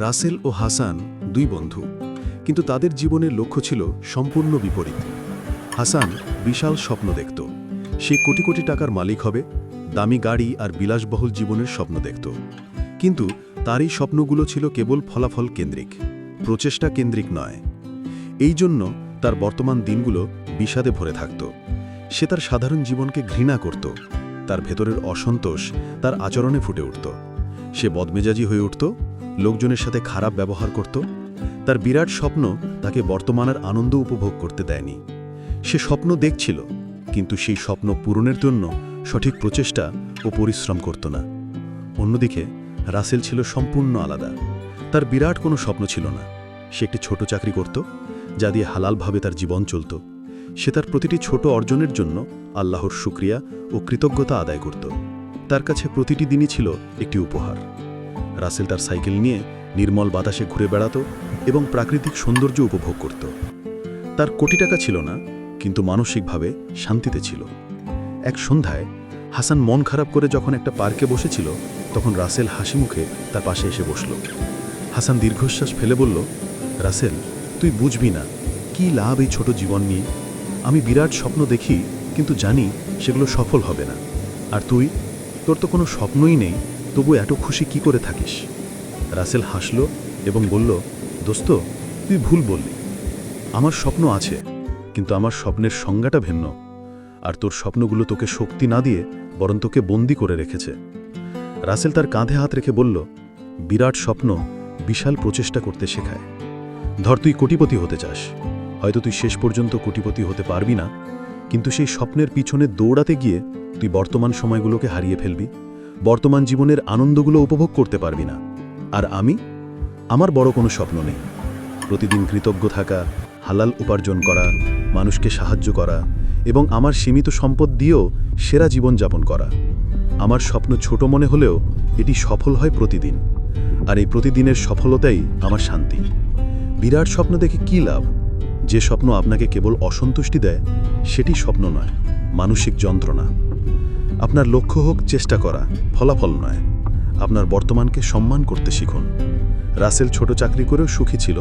রাসেল ও হাসান দুই বন্ধু, কিন্তু তাদের জীবনের লক্ষ্য ছিল সম্পূর্ণ বিপরীত। হাসান বিশাল স্বপ্ন দেখত, সে কোটি কোটি টাকার মালিক হবে, দামি গাড়ি আর বিলাসবহুল জীবনের স্বপ্ন দেখত। কিন্তু তার এই স্বপ্নগুলো ছিল কেবল ফলাফল কেন্দ্রিক, প্রচেষ্টা কেন্দ্রিক নয়। এই জন্য তার বর্তমান দিনগুলো বিষাদে ভরে থাকত। সে তার সাধারণ জীবনকে ঘৃণা করত, তার ভেতরের অসন্তোষ তার আচরণে ফুটে উঠত। সে বদমেজাজি হয়ে উঠত, লোকজনের সাথে খারাপ ব্যবহার করত। তার বিরাট স্বপ্ন তাকে বর্তমানের আনন্দ উপভোগ করতে দেয়নি। সে স্বপ্ন দেখছিল, কিন্তু সেই স্বপ্ন পূরণের জন্য সঠিক প্রচেষ্টা ও পরিশ্রম করত না। অন্যদিকে রাসেল ছিল সম্পূর্ণ আলাদা। তার বিরাট কোনো স্বপ্ন ছিল না। সে একটি ছোট চাকরি করত, যা দিয়ে হালালভাবে তার জীবন চলত। সে তার প্রতিটি ছোট অর্জনের জন্য আল্লাহর শুকরিয়া ও কৃতজ্ঞতা আদায় করত। তার কাছে প্রতিটি দিনই ছিল একটি উপহার। রাসেল তার সাইকেল নিয়ে নির্মল বাতাসে ঘুরে বেড়াত এবং প্রাকৃতিক সৌন্দর্য উপভোগ করত। তার কোটি টাকা ছিল না, কিন্তু মানসিকভাবে শান্তিতে ছিল। এক সন্ধ্যায় হাসান মন খারাপ করে যখন একটা পার্কে বসেছিল, তখন রাসেল হাসি মুখে তার পাশে এসে বসল। হাসান দীর্ঘশ্বাস ফেলে বলল, রাসেল, তুই বুঝবি না কী লাভ এই ছোট জীবন নিয়ে। আমি বিরাট স্বপ্ন দেখি, কিন্তু জানি সেগুলো সফল হবে না। আর তোর তো কোনো স্বপ্নই নেই, তবু এত খুশি কি করে থাকিস? রাসেল হাসল এবং বলল, দোস্ত, তুই ভুল বললি। আমার স্বপ্ন আছে, কিন্তু আমার স্বপ্নের সংজ্ঞাটা ভিন্ন। আর তোর স্বপ্নগুলো তোকে শক্তি না দিয়ে বরং তোকে বন্দি করে রেখেছে। রাসেল তার কাঁধে হাত রেখে বলল, বিরাট স্বপ্ন বিশাল প্রচেষ্টা করতে শেখায়। ধর, তুই কোটিপতি হতে চাস, হয়তো তুই শেষ পর্যন্ত কোটিপতি হতে পারবি না, কিন্তু সেই স্বপ্নের পিছনে দৌড়াতে গিয়ে তুই বর্তমান সময়গুলোকে হারিয়ে ফেলবি, বর্তমান জীবনের আনন্দগুলো উপভোগ করতে পারবি না। আর আমার বড় কোনো স্বপ্ন নেই। প্রতিদিন কৃতজ্ঞ থাকা, হালাল উপার্জন করা, মানুষকে সাহায্য করা এবং আমার সীমিত সম্পদ দিয়েও সেরা জীবনযাপন করা। আমার স্বপ্ন ছোট মনে হলেও এটি সফল হয় প্রতিদিন, আর এই প্রতিদিনের সফলতাই আমার শান্তি। বিরাট স্বপ্ন দেখে কী লাভ? যে স্বপ্ন আপনাকে কেবল অসন্তুষ্টি দেয়, সেটি স্বপ্ন নয়, মানসিক যন্ত্রণা। আপনার লক্ষ্য হোক চেষ্টা করা, ফলাফল নয়। আপনার বর্তমানকে সম্মান করতে শিখুন। রাসেল ছোট চাকরি করেও সুখী ছিল,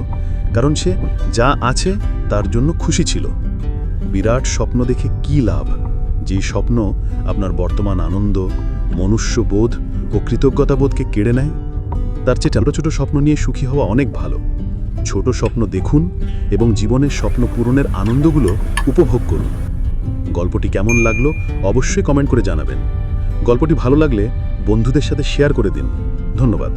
কারণ সে যা আছে তার জন্য খুশি ছিল। বিরাট স্বপ্ন দেখে কী লাভ? যেই স্বপ্ন আপনার বর্তমান আনন্দ, মনুষ্যবোধ ও কৃতজ্ঞতাবোধকে কেড়ে নেয়, তার চেয়ে ছোট ছোট স্বপ্ন নিয়ে সুখী হওয়া অনেক ভালো। ছোট স্বপ্ন দেখুন এবং জীবনের স্বপ্ন পূরণের আনন্দগুলো উপভোগ করুন। গল্পটি কেমন লাগলো অবশ্যই কমেন্ট করে জানাবেন। গল্পটি ভালো লাগলে বন্ধুদের সাথে শেয়ার করে দিন। ধন্যবাদ।